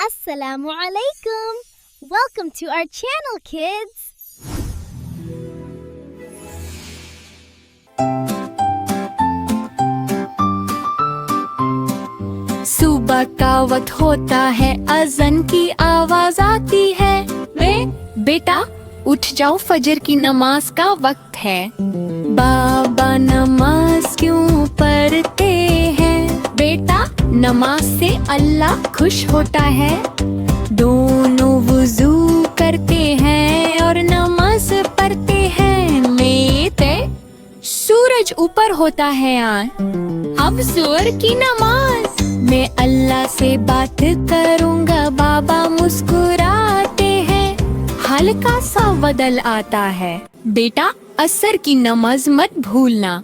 Assalamu alaikum. Welcome to our channel, kids. सुबह का वक्त होता है, अज़न की आवाज आती है। बेटा उठ जाओ, फजर की नमाज का वक्त है। बाबा नमाज क्यों पढ़ते हैं? बेटा नमाज से अल्लाह खुश होता है। दोनों वुजू करते हैं और नमाज पढ़ते हैं। मेरे सूरज ऊपर होता है अब जोर की नमाज। मैं अल्लाह से बात करूँगा, बाबा मुस्कुराते हैं। हल्का सा बदल आता है। बेटा असर की नमाज मत भूलना।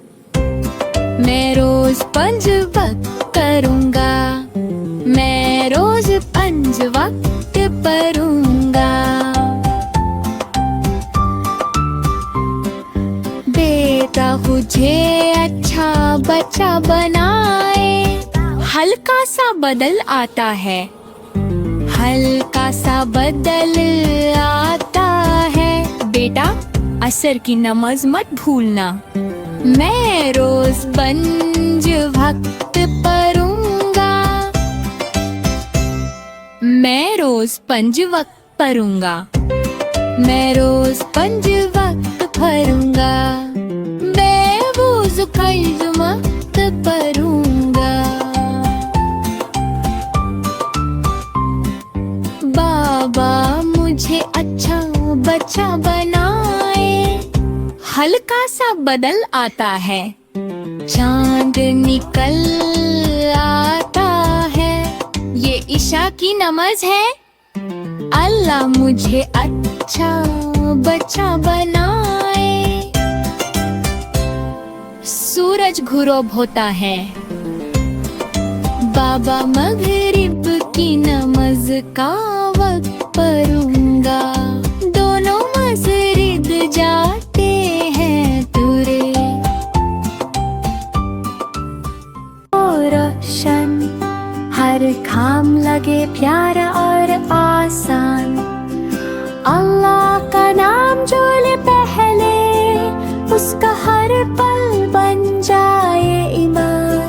मैं रोज 5 वक्त करूँगा, मैं रोज 5 वक्त पढ़ूंगा। बेटा मुझे अच्छा बच्चा बनाए। हल्का सा बदल आता है, हल्का सा बदल आता है। बेटा असर की नमाज मत भूलना। मैं रोज 5 वक्त पढ़ूंगा, मैं रोज 5 वक्त पढ़ूंगा, मैं रोज 5 वक्त पढ़ूंगा। बेवुज़ू कल वक्त पढ़ूंगा। बाबा मुझे अच्छा बच्चा बनाए। हल्का सा बदल आता है, चांद निकल आता है। ये ईशा की नमाज है। अल्लाह मुझे अच्छा बच्चा बनाए। सूरज गुरूब होता है। बाबा मगरिब की नमाज का वक्त पढ़ूंगा। दोनों मस्जिद जाते हैं तुरे। रोशन हर काम लगे प्यारा और आसान। अल्लाह का नाम जो ले पहले, उसका हर पल बन जाए ईमान।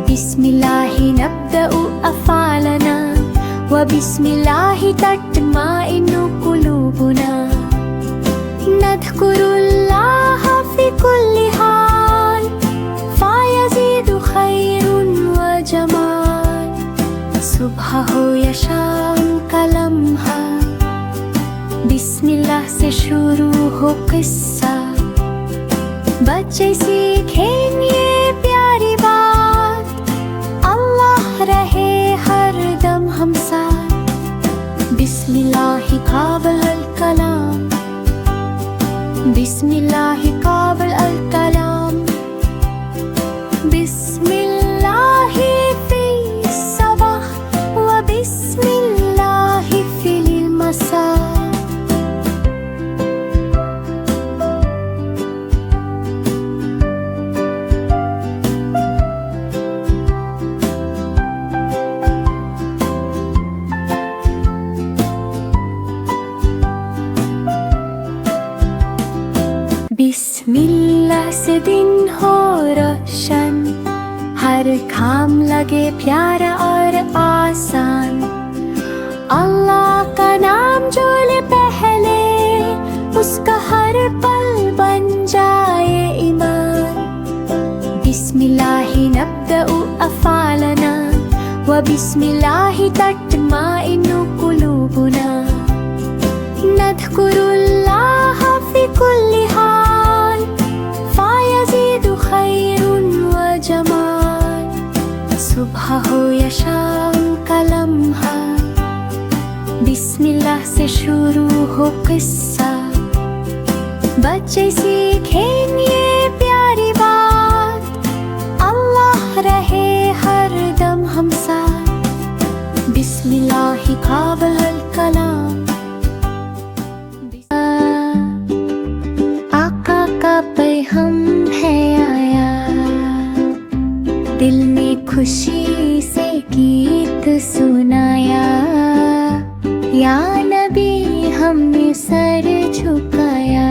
बिस्मिल्लाहि नब्दउ अफ़ालना व बिस्मिल्लाहि तत्माइन्नु कुलूबुना। नज़्कुरुल्लाह फ़ी कुल्ली हाल फ़यज़ीदु खैरुन व जमाल। सुबह हो या शाम का लम्हा, बिस्मिल्लाह से शुरू हो किस्सा। बच्चे सीखें ये प्यारी बात, अल्लाह रहे हर दम हम साथ। बिस्मिल्लाहि क़ाबिल अल कलाम, बिस्मिल्लाहि क़ाबिल अल कलाम। बिस्मिल्लाहि फ़ी सबह व बिस्मिल्लाहि फ़िल मसा। बिस्मिल्लाह से दिन हो रोशन, हर काम लगे प्यारा और आसान। अल्लाह का नाम जो ले पहले, उसका हर पल बन जाए ईमान। बिस्मिल्लाहि नब्दउ अफ़ालना व बिस्मिल्लाहि तत्माइन्नु कुलूबुना। नज़्कुरुल्लाह फ़ी कुल्ली हाल फ़यज़ीदु खैरुन व जमाल। सुबह हो या शाम का लम्हा, बिस्मिल्लाह से शुरू हो किस्सा। बच्चे सीखें ये प्यारी बात, अल्लाह रहे हर दम हम साथ। बिस्मिल्लाहि क़ाबिल अल कलाम। आका का पैग़ाम है आया, दिल में खुशी से गीत सुनाया। या नबी हमने सर झुकाया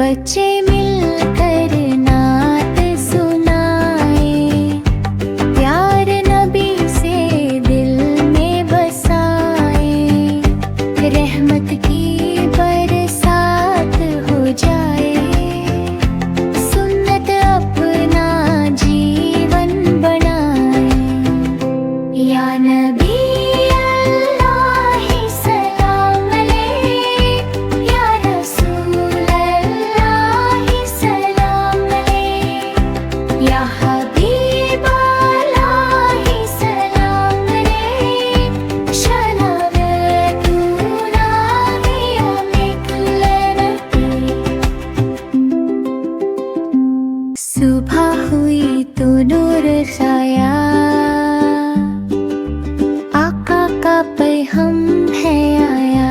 बच्चे मिलकर नात सुनाए प्यार नबी से दिल में बसाए रहमत की बरसात हो जाए सुन्नत अपना जीवन बनाए या नबी अल्लाह सलाम अलैक या रसूल अल्लाह सलाम अलैक या हबीब अल्लाह सलाम अलैक शलावतुना यौमिक लनती सुबह हुई तो नूर छाया आका का पैगम है आया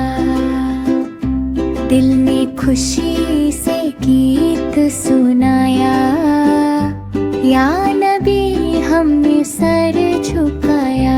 दिल ने खुशी से गीत सुनाया या नबी हमने सर झुकाया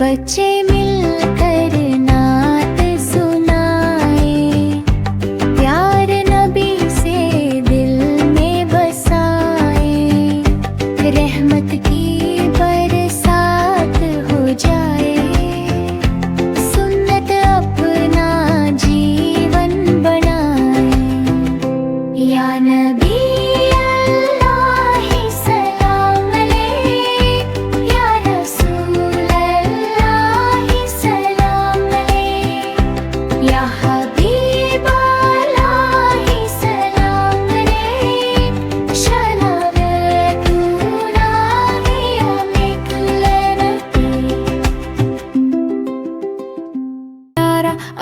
बच्चे मिलकर नात सुनाए प्यार नबी से दिल में बसाए रहमत की बरसात हो जाए सुन्नत अपना जीवन बनाए या नबी अल्लाह सलाम अलैक या रसूल अल्लाह सलाम अलैक या हबीब अल्लाह सलाम अलैक शलावतुना यौमिक लनती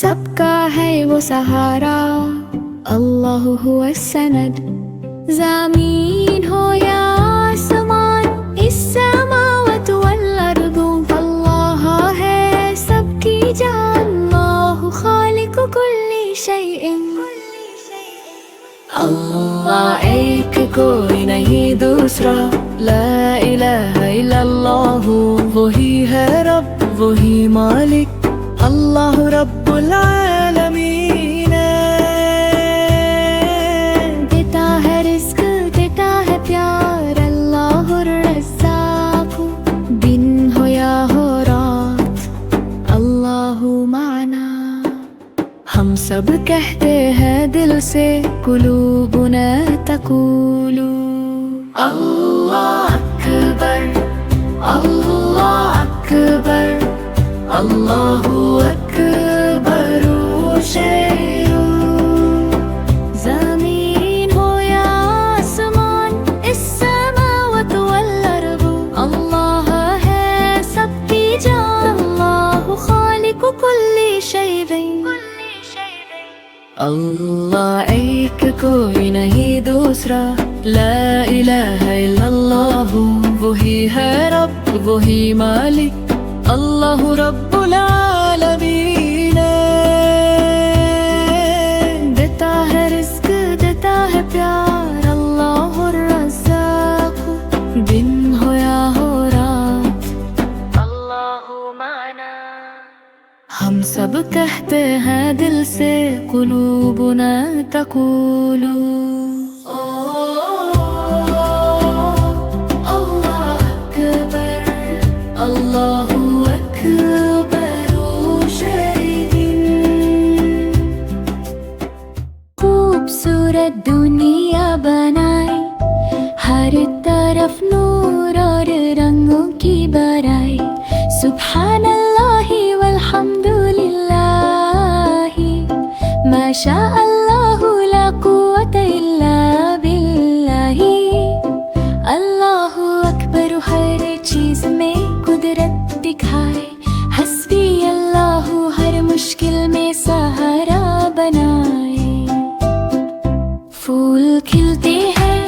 सबका है वो सहारा अल्लाह हुआ सनद ज़मीन हो या आसमान इस समावत वल अर्दु अल्लाह है सबकी जान अल्लाह खालिक कुल्ली शैइन अल्लाह एक कोई नहीं दूसरा ला इलाहा इल्लल्लाह वही है रब वही मालिक अल्लाह रब्बुल आलमीन देता है रिस्क देता है प्यार अल्लाह रज़्ज़ाक़ दिन हो या हो रात अल्लाह माना हम सब कहते हैं दिल से कुलूबुना तक़ूलु अल्लाह अकबर अल्लाह अकबर अल्लाहु अकबर शेरू ज़मीन हो या आसमान इस समावत वल अर्दु अल्लाह है सबकी जान अल्लाह खालिक कुल्ली शैइन अल्लाह एक कोई नहीं दूसरा ला इलाहा इल्लल्लाह वही है रब वही मालिक अल्लाह रब्बुल आलमीन देता है रिस्क देता है प्यार अल्लाह रज़्ज़ाक़ दिन हो या हो रात अल्लाह माना हम सब कहते हैं दिल से कुलूबुना तक़ूलु अल्लाह अकबर अल्लाहु अकबर शरीदिन। खूबसूरत दुनिया बनाई, हर तरफ नूर और रंगों की बराई। सुब्हानल्लाहि वल्हम्दुलिल्लाहि माशा अल्लाहु ला कुव्वता इल्ला बिल्लाहि। अल्लाहु अकबर हर चीज में कुदरत दिखाए, हस्बी अल्लाहु हर मुश्किल में सहारा बनाए। फूल खिलते हैं,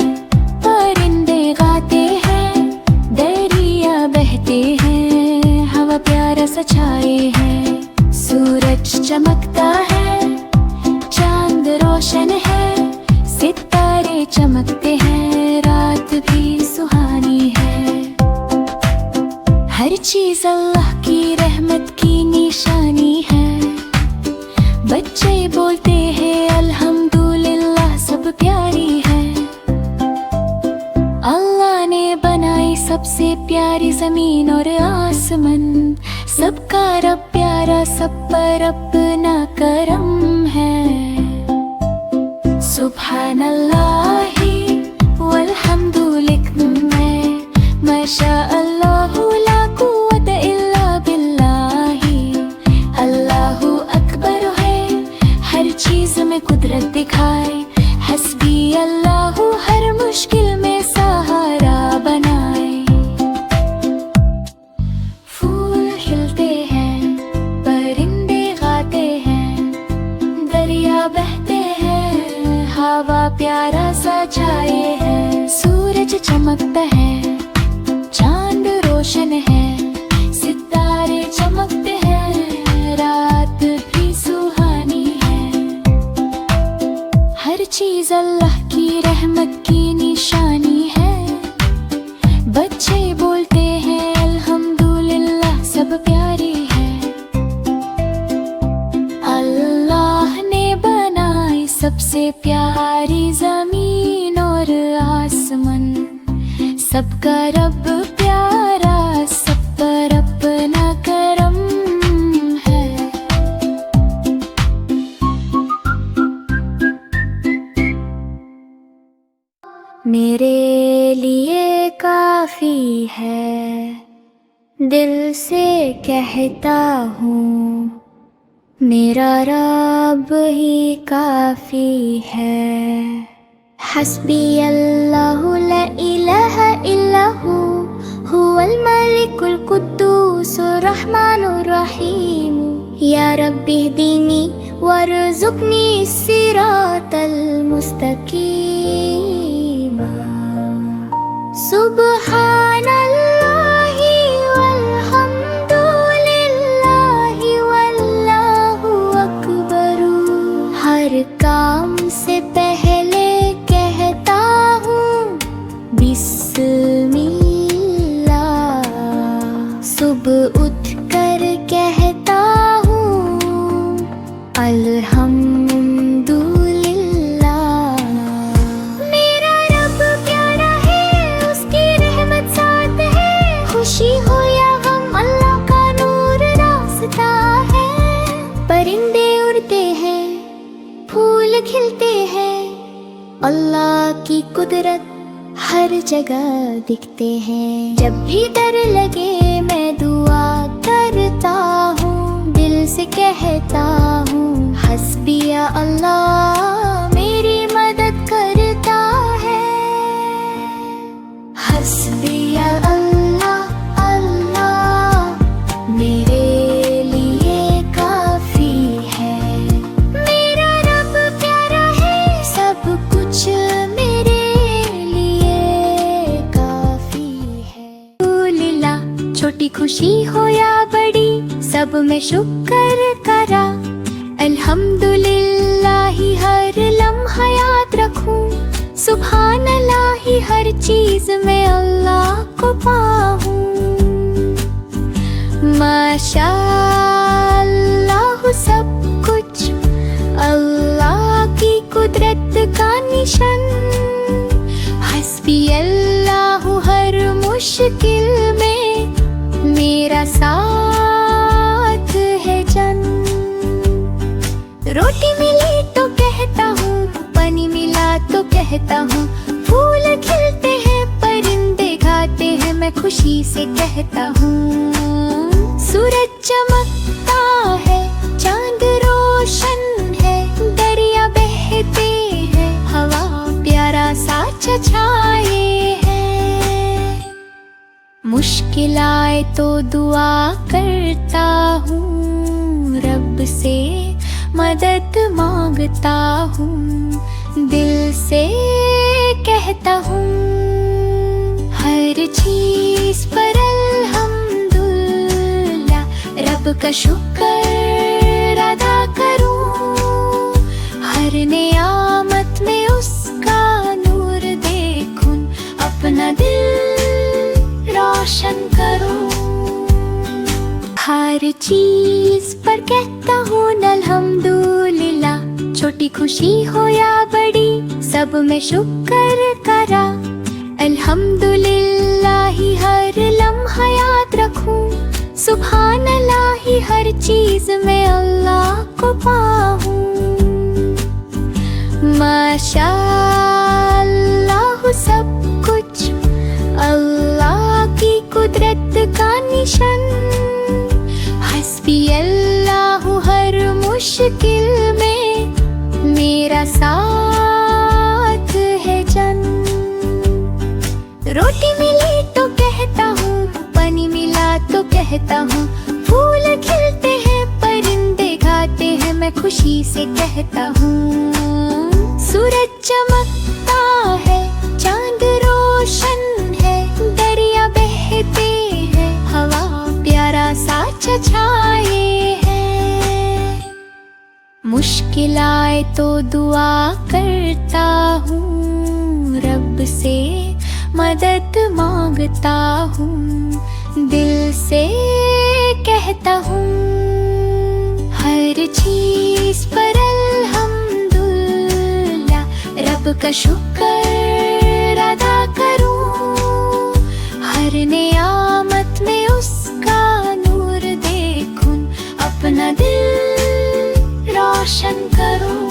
परिंदे गाते हैं, दरिया बहते हैं, हवा प्यारा सा छाए है। सूरज चमकता है, चांद रोशन है, सितारे चमकते हैं, रात भी सुहानी है। हर चीज अल्लाह की रहमत की निशानी है। बच्चे बोलते हैं अल्हम्दुलिल्लाह, सब प्यारी है। अल्लाह ने बनाई सबसे प्यारी जमीन और आसमान, सबका रब प्यारा, सब पर अपना करम है। सुब्हानल्लाहि वल्हम्दुलिल्लाह माशा अल्लाहु ला कुव्वता इल्ला बिल्लाहि। अल्लाहु अकबर है, हर चीज में कुदरत दिखाए, हस्बी अल्लाहु हर मुश्किल में सहारा बनाए। फूल खिलते हैं, परिंदे गाते हैं, दरिया बहते हैं, हवा प्यारा सा छाए है। सूरज चमकता है, चांद रोशन है, सितारे चमकते हैं, रात भी सुहानी है। हर चीज अल्लाह की रहमत की निशानी है। बच्चे बोलते हैं अल्हम्दुलिल्लाह, सब प्यारी है। अल्लाह ने बनाई सबसे प्यारी जमीन और आसमान, सबका रब प्यारा, सब पर अपना करम है। मेरे लिए काफी है, दिल से कहता हूँ, मेरा रब ही काफी है। हस्बी अल्लाहु ला इलाहा इल्ला हुवल मलिकुल कुद्दूसुर रहमानुर रहीम। या रब्बी इहदीनी वरज़ुक़नी सिरातल मुस्तक़ीम। सुब्हानल्लाहि वल्हम्दुलिल्लाहि वल्लाहु अकबर। हर काम से पहले कहता हूँ बिस्मिल्लाह। सुबह उठ कर कहता हूँ अल्हम्दुलिल्लाह। मेरा रब प्यारा है, उसकी रहमत साथ है, खुशी हो या गम अल्लाह का नूर रास्ता है। परिंदे उड़ते हैं, फूल खिलते हैं, अल्लाह की कुदरत हर जगह दिखते हैं। जब भी डर लगे मैं दुआ करता हूँ, दिल से कहता हूँ हस्बी अल्लाह मेरी मदद करता है। हस्बी अल्लाह अल्लाह मेरे लिए काफी है। मेरा रब प्यारा है, सब कुछ मेरे लिए काफी है। लीला छोटी खुशी हो या बड़ी, सब में शुक्र करा। अल्हम्दुलिल्लाह हर लम्हा याद रखूं। सुभानल्लाह हर चीज में अल्लाह को पाऊं। माशाअल्लाह सब कुछ अल्लाह की कुदरत का निशान। हस्बी अल्लाह हर मुश्किल में मेरा मेरा साथ है जन। रोटी मिली तो कहता हूँ, पानी मिला तो कहता हूँ, फूल खिलते हैं परिंदे गाते हैं, मैं खुशी से कहता हूँ। सूरज चमकता है, चांद रोशन है, दरिया बहते हैं, हवा प्यारा सा छछाए है। मुश्किल आए तो दुआ करता हूँ, रब से मदद मांगता हूँ, दिल से कहता हूँ। हर चीज पर अल्हम्दुलिल्लाह, रब का शुक्र अदा करूँ। हर नियामत में उसका नूर देखूं, अपना दिल रोशन करूँ। हर चीज पर कहता हूँ अल्हम्दुलिल्लाह, छोटी खुशी हो या बड़ी, सब में शुक्र करा। अल्हम्दुलिल्लाह ही हर लम्हा याद रखूं, सुभान अल्लाह ही हर चीज में अल्लाह को पाऊं। माशा अल्लाह सब कुछ अल्लाह की कुदरत का निशान। हस्बी अल्लाह हर मुश्किल में मेरा साथ है जन। रोटी मिली तो कहता हूँ, पानी मिला तो कहता हूँ, फूल खिलते हैं परिंदे गाते हैं, मैं खुशी से कहता हूँ। सूरज चमकता है, चांद रोशन है, दरिया बहते हैं, हवा प्यारा सा छछाए है। मुश्किल आए तो दुआ करता हूँ, रब से मदद मांगता हूँ, दिल से कहता हूँ। हर चीज पर अल्हम्दुलिल्लाह, रब का शुक्र अदा करूँ। हर नियामत में उसका नूर देखूं, अपना दिल रोशन करूँ।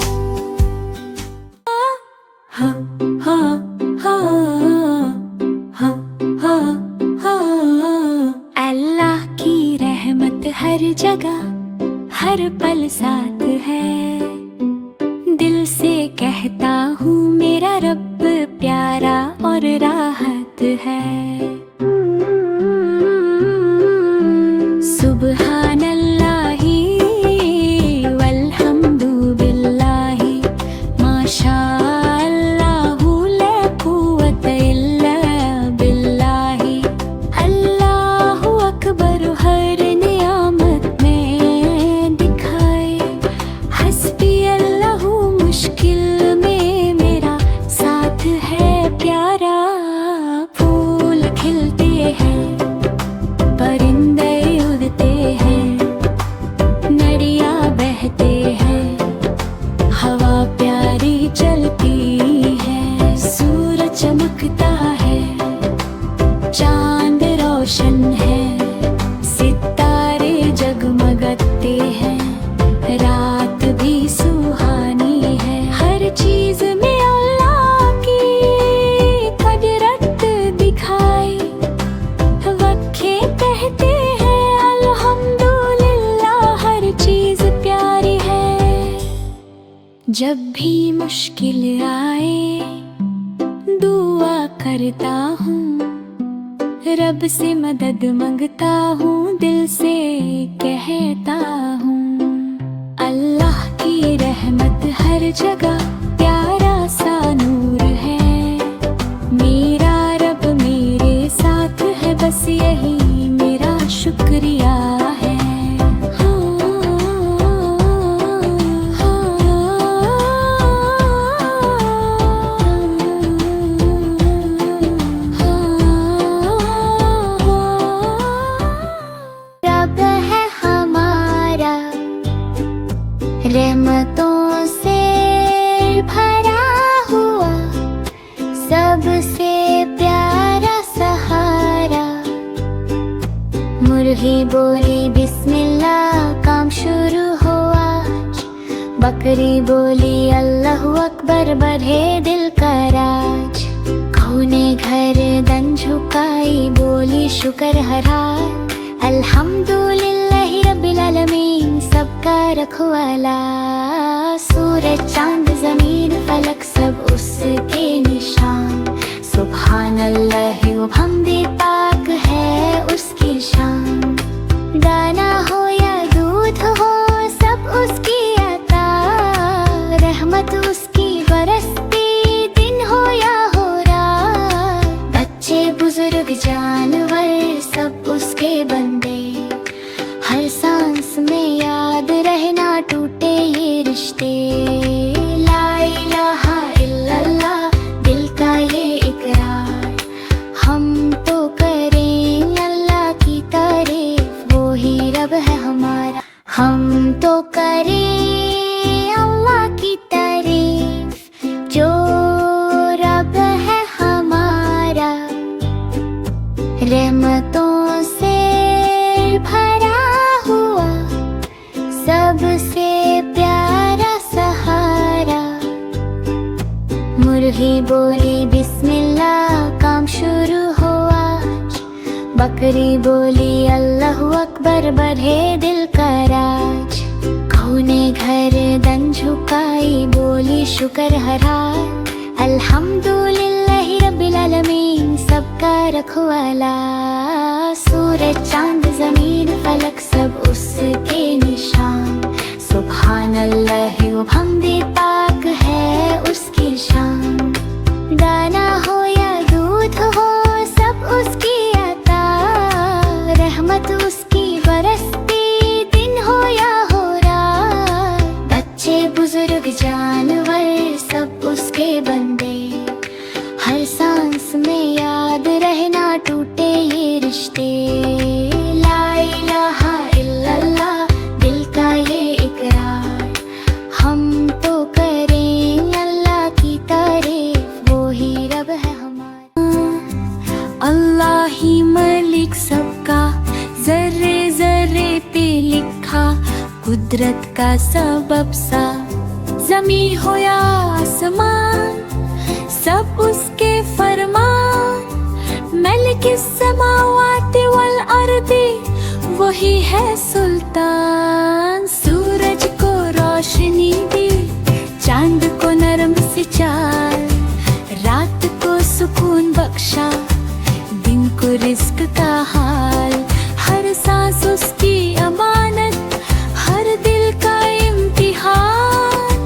हाँ हाँ अल्लाह की रहमत हर जगह हर पल साथ है, दिल से कहता हूँ मेरा रब प्यारा और राहत है। सुबहान अल्लाही वल्हम्दु बिल्लाही, माशा अल्लाहु ला कुव्वता इल्ला बिल्लाही। अल्लाहु अकबर हर नियामत में दिखाए, हस्बी अल्लाहु मुश्किल में मेरा साथ है प्यारा। फूल खिलते हैं, परिंदे उड़ते हैं, नदियाँ बहते हैं, हवा प्यारी चलती है। सूरज चमकता है, चांद रोशन है, सितारे जगमगाते हैं, रात भी सुहानी है। हर चीज में अल्लाह की कुदरत दिखाई, वक्खे कहते हैं अल्हम्दुलिल्लाह, हर चीज प्यारी है। जब भी मुश्किल आए दुआ करता हूँ, रब से मदद मांगता हूँ, दिल से कहता हूँ। अल्लाह की रहमत हर जगह प्यारा सा नूर है, मेरा रब मेरे साथ है, बस यही मेरा शुक्रिया है। रब है हमारा रहमतों से भरा हुआ, सबसे प्यारा सहारा, मुर्गी बोली बिस्मिल्लाह, काम शुरू हो आज। बकरी बोली अल्लाहु अकबर, बढ़े दिल का राज। काऊ ने गर्दन झुकाई, बोली शुक्र हरा। अल्हम्दुलिल्लाहि रब्बिल आलमीन, सबका रखवाला। सूरज चांद जमीन फलक सब उसके निशान। सुभान अल्लाह व हमदे, पाक है उसकी शान। दाना हो या दूध हो सब उसकी अता, रहमत उसकी बरसती दिन हो या हो रात। बच्चे बुजुर्ग जानवर सब उसके बंदे, हर सांस में याद रहना टूटे ये रिश्ते। ला इलाहा इल्लल्लाह, दिल का ये इकरार। हम तो करें अल्लाह की तारीफ, वो ही रब है हमारा। हम तो करें अल्लाह की तारीफ, जो रब है हमारा। रहमतों से भरा हुआ, सबसे प्यारा सहारा। मुर्गी बोली बिस्मिल्लाह, काम शुरू हो आज। बकरी बोली अल्लाहु अकबर, बढ़े दिल का राज। काऊ ने गर्दन झुकाई, बोली शुक्र हरा। अल्हम्दुलिल्लाहि रब्बिल आलमीन, सबका रखवाला। सूरज चांद जमीन फलक सब उसके निशान। सुभान अल्लाह व हमदे, पाक है उसकी शान। दाना हो या दूध हो सब उसकी अता, रहमत उसकी बरसती दिन हो या हो रात। बच्चे बुजुर्ग जानवर सब उसके बंदे, हर सांस में याद रहना टूटे ये रिश्ते। ला इलाहा इल्लल्लाह, दिल का ये इकरार। हम तो करें अल्लाह की तारीफ, वो ही रब है हमारा। अल्लाह ही मलिक सबका, जर्रे जर्रे पे लिखा कुदरत का सबब सा। जमी हो या आसमान, सब उसके फरमान। मलिक समावाति वल अर्दी, वही है सुल्तान। सूरज को रोशनी दी, चांद को नरम सी चाल। रात को सुकून बख्शा, दिन को रिस्क का हाल। हर सांस उसकी अमानत, हर दिल का इम्तिहान।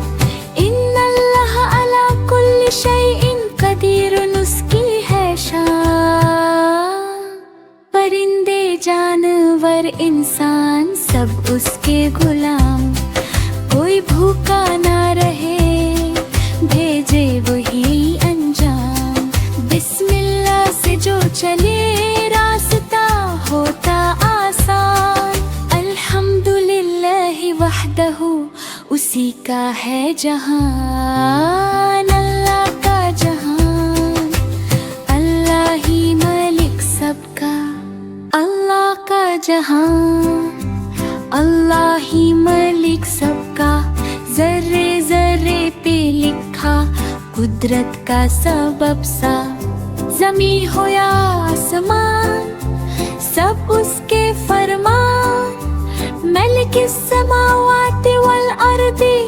इन्नल्लाह अला कुल्ली शैइन कदीरुन, उसकी है शान। परिंदे जानवर इंसान सब उसके गुलाम। कोई भूखा ना रहे, भेजे वही अंजाम। बिस्मिल्लाह से जो चले, रास्ता होता आसान। अल्हम्दुलिल्लाहि वहदहु, उसी का है जहान। अल्लाह का जहान, अल्लाह ही मलिक सबका। अल्लाह का जहान, अल्लाह ही मलिक सबका। जर्रे जर्रे पे लिखा कुदरत का सबब सा। जमी हो या आसमान, सब उसके फरमान। मलिक समावाति वल अर्दी,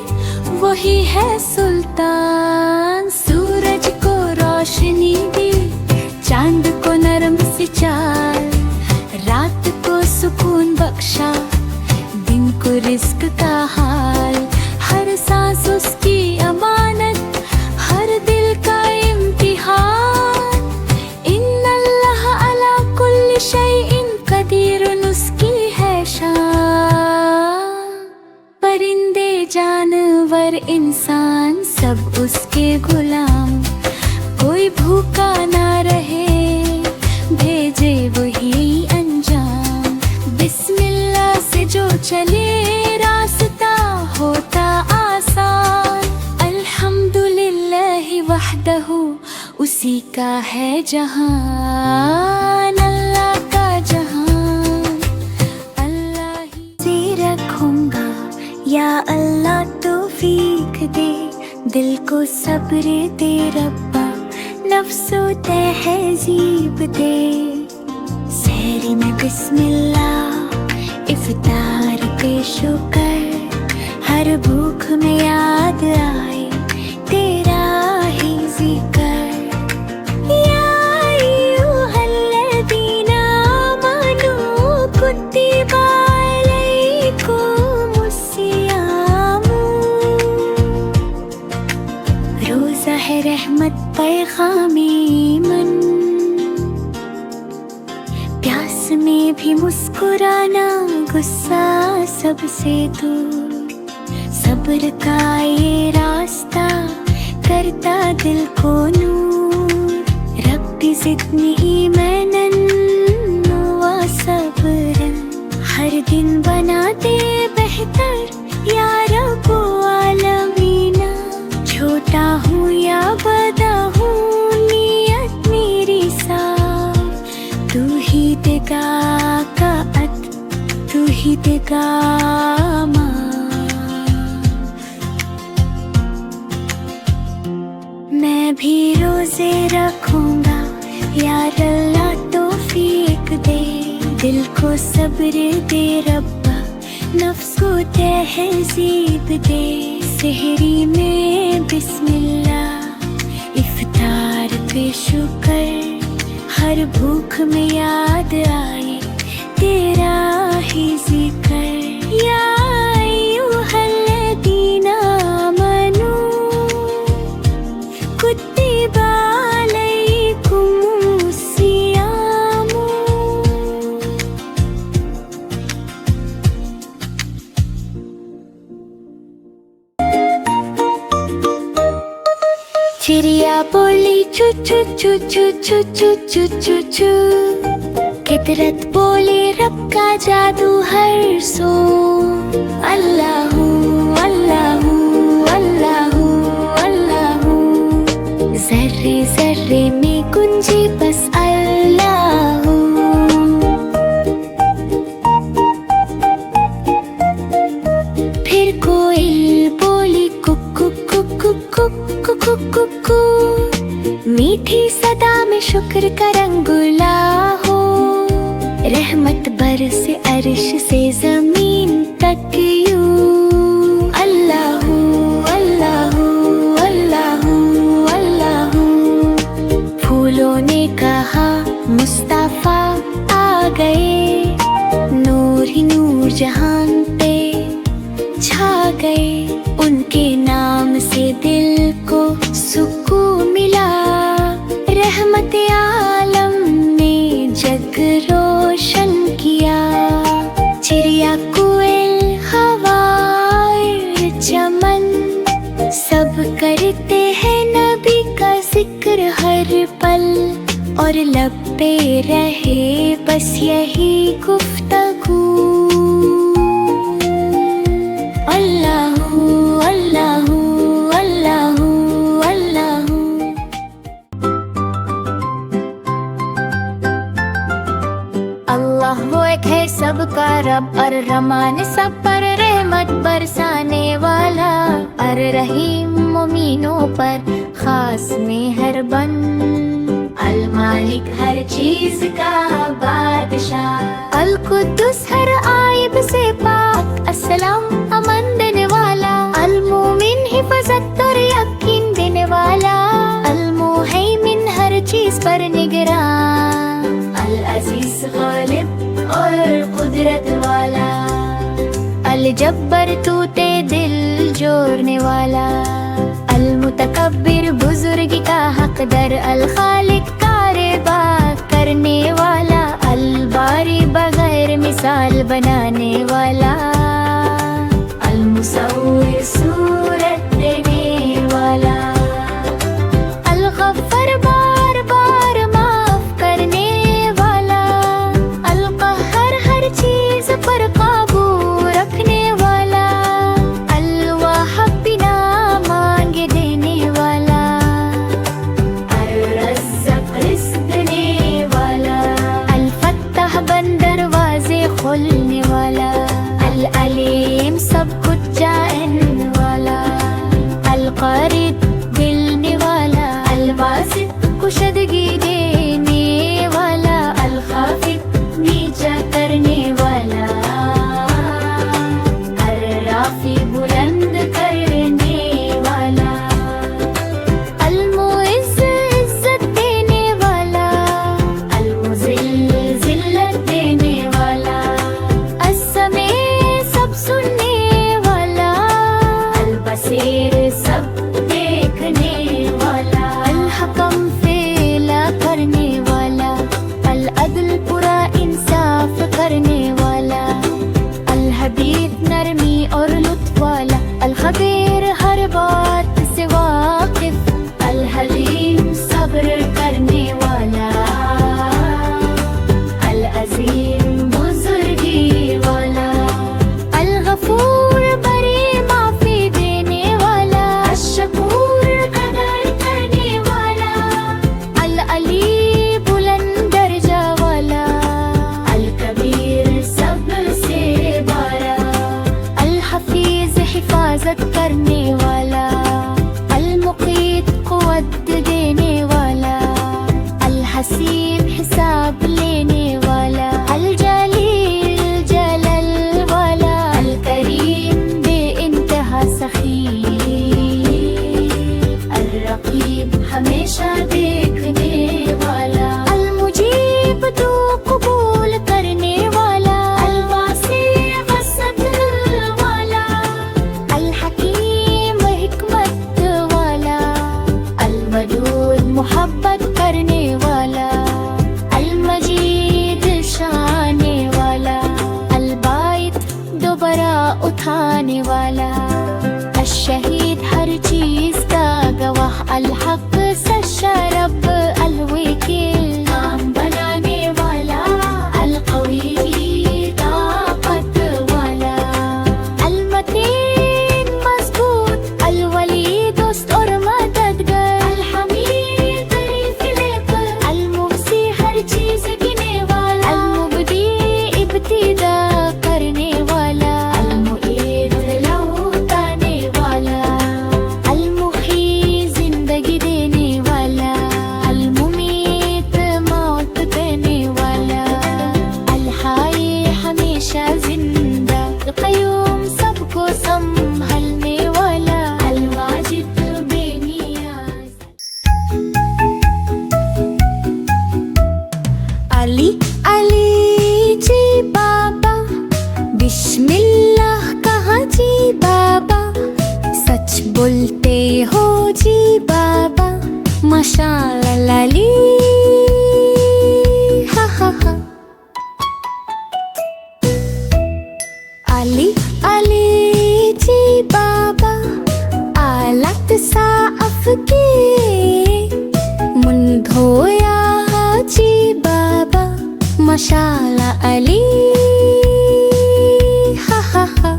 वही है सुल्तान। सूरज को रोशनी दी, चांद को नरम सी चाल। रात को सुकून बख्शा, दिन को रिस्क का हाल। हर सांस उसकी अमानत, हर दिल का इम्तिहान। इन्नल्लाह अला कुल्ली शैइन कदीरुन, उसकी है शान। परिंदे जानवर इंसान सब उसके गुलाम। कोई भूखा ना रहे, भेजे वही अंजाम। बिस्मिल्लाह से जो चले, रास्ता होता आसान। अल्हम्दुलिल्लाहि वहदहु, उसी का है जहान। अल्लाह का जहान, दे, दिल को सब्र दे रब्बा, नफ्सो तहजीब दे। सहरी में बिस्मिल्लाह, इफ्तार पे शुक्र, हर भूख में याद आए तेरा ही जिक्र। या अय्युहल्लज़ीना आमनू कुतिबा अलैकुमुस्सियामु। रोज़ा है रहमत पैगामे ईमान, प्यास में भी मुस्कुराना, गुस्सा सबसे दूर। सब्र का ये रास्ता करता दिल को नूर। रब्बी ज़िदनी ईमानन व सब्रन, हर दिन बनाते बेहतर या रब्बो आलमीना। छोटा हूँ या बड़ा हूँ, नियत मेरी साफ, तू ही देगा कात, तू ही देगा माफ। मैं भी रोजे रखूंगा, यार अल्लाह तौफीक दे। दिल को सब्र दे रब्बा, नफ्स को तहजीब दे। सहरी में बिस्मिल्लाह, इफ्तार पे शुक्र, हर भूख में याद आए तेरा ही जिक्र। या अय्युहल्लज़ीना आमनू कुतिबा अलैकुमुस्सियामु। चिड़िया बोली चू चू चू चू चू चू चू चू चू। फितरत बोली रब का जादू हर सो। अल्लाहू अल्लाहू अल्लाहू अल्लाहू, ज़र्रे ज़र्रे में गुंजे बस अल्लाहू। फिर कोयल बोली कुकु कुकु कुकु कुकु कु। मीठी सदा में शुक्र का रंगुला हो, रहमत बरसे अर्श से ज़मीन तक यूं। अल्लाहू अल्लाहू अल्लाहू अल्लाहू। फूलों ने कहा मुस्तफ़ा आ गए, नूर ही नूर जहान पे छा गए। उनके नाम से दिल को सुकून मिला, रहमत आलम ने जग रोशन किया। चिड़िया कोयल हवा चमन, सब करते हैं नबी का जिक्र हर पल। और लब पे रहे बस यही गुफ्तगू। अल्लाहू अल्लाहू अल्लाहू अल्लाहू। अल्लाह वो एक है सबका रब, और रहमान सब पर रहमत बरसाने वाला। और रहीम मोमिनों पर खास मेहरबान। अल मालिक हर चीज का बादशाह। अल कुद्दुस हर आयब से पाक, अस्सलाम अमन देने वाला। अल मोमिन हिफाजत और यकीन देने वाला। अल मुहैमिन हर चीज पर निगरान। अल अजीज गालिब और कुदरत वाला। अल जब्बर तूते दिल जोड़ने वाला। अल मुतकब्बिर बुजुर्ग का हकदर। अल खालिक कारेबा करने वाला। अल बारी बगैर मिसाल बनाने वाला। अल मुसव्विर सूरत देने वाला। अल गफ्फार बार बार माफ करने वाला। अल कहर हर चीज पर काबू रखने वाला। अल वाहब बिना मांगे देने वाला। अल रज़्ज़ाक़ रिज़्क़ देने वाला। अल फत्ताह बंद दरवाजे खोलने वाला। अल अलीम सब कुछ जानने वाला। मुतक़रिब दिलने वाला, अल-वासित कुशदगी देने वाला, अल-खाफिद नीचा करने वाला, अर्राफी बुलंद करने वाला, अल-मुइज़्ज़ इज़्ज़त देने वाला, अल-मुज़िल्ल ज़िल्लत देने वाला, अस-समी सब सुनने वाला, अल-बसीर सब देखने वाला, अल-हकम फ़ैसला करने वाला, अल-अदल पूरा इंसाफ करने वाला, अल-हदीद नरमी और लुत्फ़ वाला, अल-खबीर हर बात से वाकिफ, अल-हलीम सब्र करने वाला, अल-अज़ीम बुज़ुर्गी वाला, अल-गफ़ूर बड़ी माफ़ी देने वाला, अश-शकूर कदर करने वाला, अल-अली बुलंद दर्जा वाला, अल-कबीर सबसे बड़ा, अल-हफ़ीज़ हिफ़ाज़त करने वाला, अल-मुक़ीत क़ुव्वत देने वाला, अल-हसीब हिसाब लेने वाला, अल-जलील जलल वाला, अल-करीम बेइंतहा सख़ी, अल-रक़ीब हमेशा देखने वाला, अल-मुजीब तो कबूल करने वाला, अल-वासी' वसअत वाला, अल-हकीम हिकमत वाला, अल-वदूद मोहब्बत करने वाला, अल-मजीद शाने वाला, अल-बाइत दोबारा उठाने वाला, अश-शहीद हर चीज़ का गवाह, अल-हक़ सच्चा-रब, अल-वकील काम बनाने वाला, अल-क़वी ताक़त वाला, अल-मतीन मज़बूत, अल-वली दोस्त और मददगार, अल-हमीद तारीफ़ लेकर, अल-मुहसी हर चीज़ गिने वाला, अल-मुबदी इब्तिदा करने वाला, अल-मुईद लौटाने वाला, अल-मुही ज़िंदगी देने वाला, अल-मुमीत मौत देने वाला, अल-हाई हमेशा जिंदा, अल-क़य्यूम सबको संभलने वाला, अल-वाजिद बेनियाज़। अली अली जी बाबा, बिस्मिल्लाह कहा जी बाबा, सच बोलते हो जी बाबा, माशाअल्लाह अली, हा हा हा। अली अली जी बाबा, आलत साफ किए, मुन धोया जी बाबा, माशाअल्लाह अली, हा हा हा।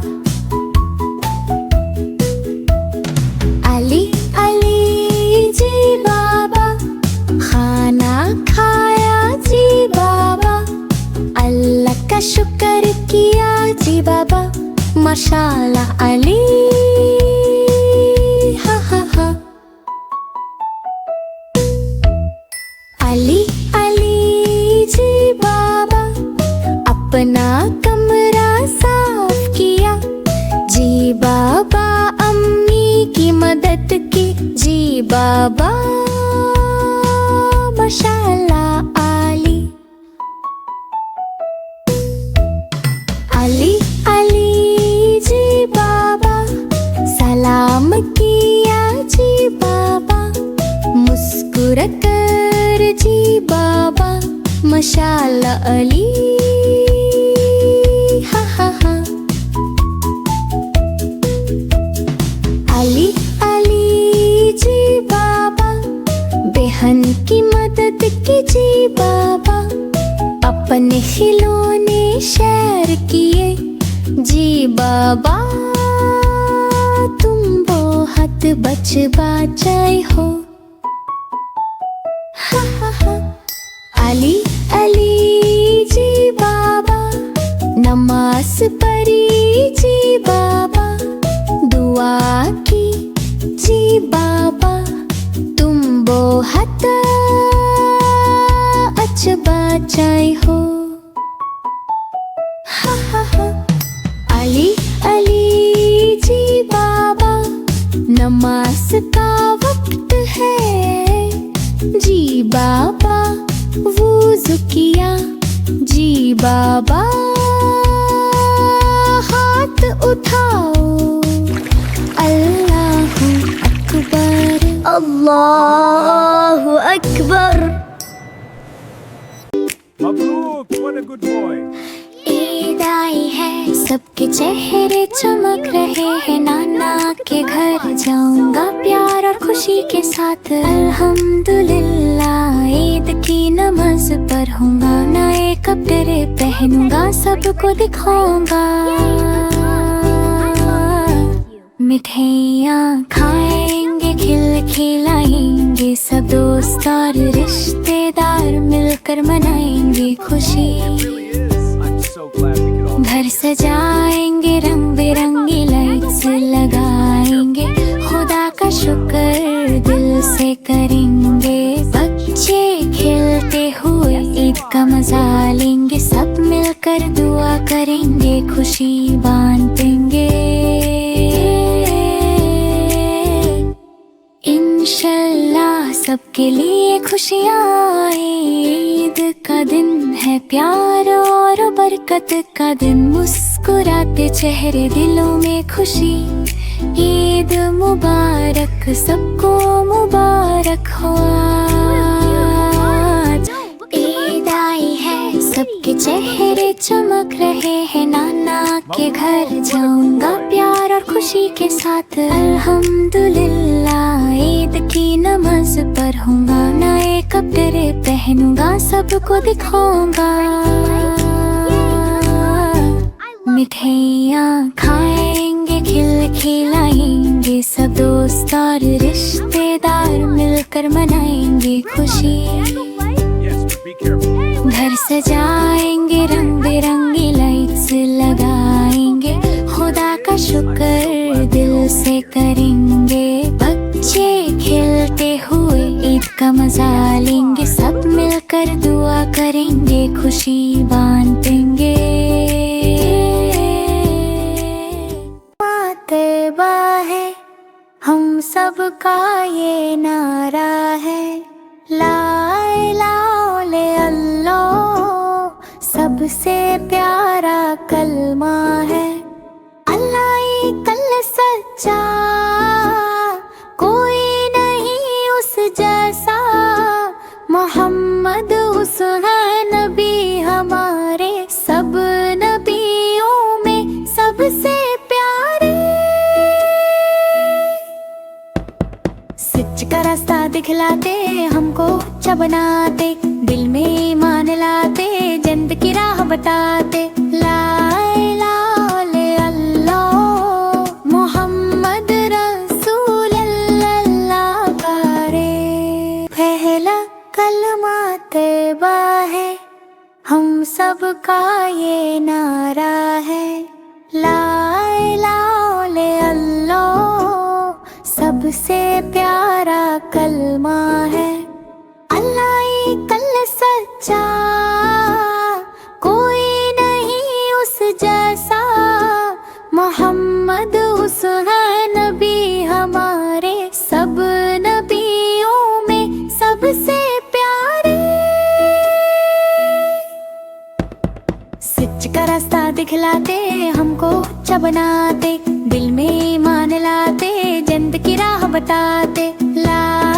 अली अली जी बाबा, खाना खाया जी बाबा, अल्लाह का शुक्र किया जी बाबा, माशाअल्लाह अली, हा हा हा। अली अली जी बाबा, अपना कमरा साफ किया जी बाबा, अम्मी की मदद की जी बाबा, माशाअल्लाह अली। अली अली जी बाबा, सलाम किया जी बाबा, मुस्कुरा कर जी बाबा, माशाअल्लाह अली, हा हा हा। अली अली जी बाबा, बहन की मदद की जी बाबा, अपने खिलौने शेयर किए जी बाबा, तुम बहुत बच बचाए हो, हा हा हा। अली अली जी बाबा, नमाज पढ़ी जी बाबा, दुआ की जी सच्चाई हो। हा हा हा। अली अली जी बाबा, नमाज का वक्त है। जी बाबा वुज़ू किया, जी बाबा हाथ उठाओ। अल्लाहु अकबर, अल्लाहु Akbar. Mabruk, what a good boy. Eid आई है, सबके चेहरे चमक रहे हैं। नाना के घर जाऊंगा प्यार और खुशी के साथ। अल्हम्दुलिल्लाह, ईद की नमाज पढ़ूंगा, नए कपड़े पहनूंगा, सबको दिखाऊंगा। मिठाइयाँ खाएंगे, खिलाएंगे, सब दोस्त और रिश्तेदार मिलकर मनाएंगे खुशी। I'm so glad we could all. घर सजाएंगे, रंग बिरंगी लाइट्स लगाएंगे, खुदा का शुक्र दिल से करेंगे। बच्चे खेलते हुए ईद का मजा लेंगे, सब मिलकर दुआ करेंगे, खुशी बांटेंगे। इंशाल्लाह सबके लिए खुशियाँ आए। ईद का दिन है प्यार और बरकत का दिन, मुस्कुराते चेहरे दिलों में खुशी। ईद मुबारक, सबको मुबारक हो आज। ईद आई है, सबके चेहरे चमक रहे हैं। नाना के घर जाऊंगा प्यार और खुशी के साथ। अल्हम्दुलिल्लाह, ईद की नमाज पढ़ूंगा, नए कपड़े पहनूंगा, सबको दिखाऊंगा। मिठाइयाँ खाएंगे, खिलाएंगे, सब दोस्त और रिश्तेदार मिलकर मनाएंगे खुशी। Yes, but be careful. घर सजाएंगे, रंग बिरंगी लाइट्स लगाएंगे, खुदा का शुक्र दिल से करेंगे। बच्चे खेलते हुए ईद का मजा लेंगे, सब मिलकर दुआ करेंगे, खुशी बांटेंगे। तैबा है, हम सबका ये नारा है। ला इलाहा इल्लल्लाह, सबसे प्यारा कलमा है। अल्लाह एक अल्लाह सच्चा, कोई नहीं उस जैसा। मोहम्मद उस है नबी हमारे, सब नबियों में सबसे प्यारे। सच का रास्ता दिखलाते, हमको अच्छा बनाते, दिल में ईमान लाते, जन्नत की राह बताते। ला इलाहा इल्लल्लाह, मोहम्मद रसूल अल्लाह करे। पहला कलमा तैबा है, हम सबका ये नारा है। ला इलाहा इल्लल्लाह, सबसे प्यारा कलमा है। अल्लाह एक अल्लाह सच्चा, कोई नहीं उस जैसा। मोहम्मद उस है नबी हमारे, सब नबियों में सबसे प्यारे। सच का रास्ता दिखलाते, हमको अच्छा बनाते, दिल में ईमान लाते, जन्नत की राह बताते। ला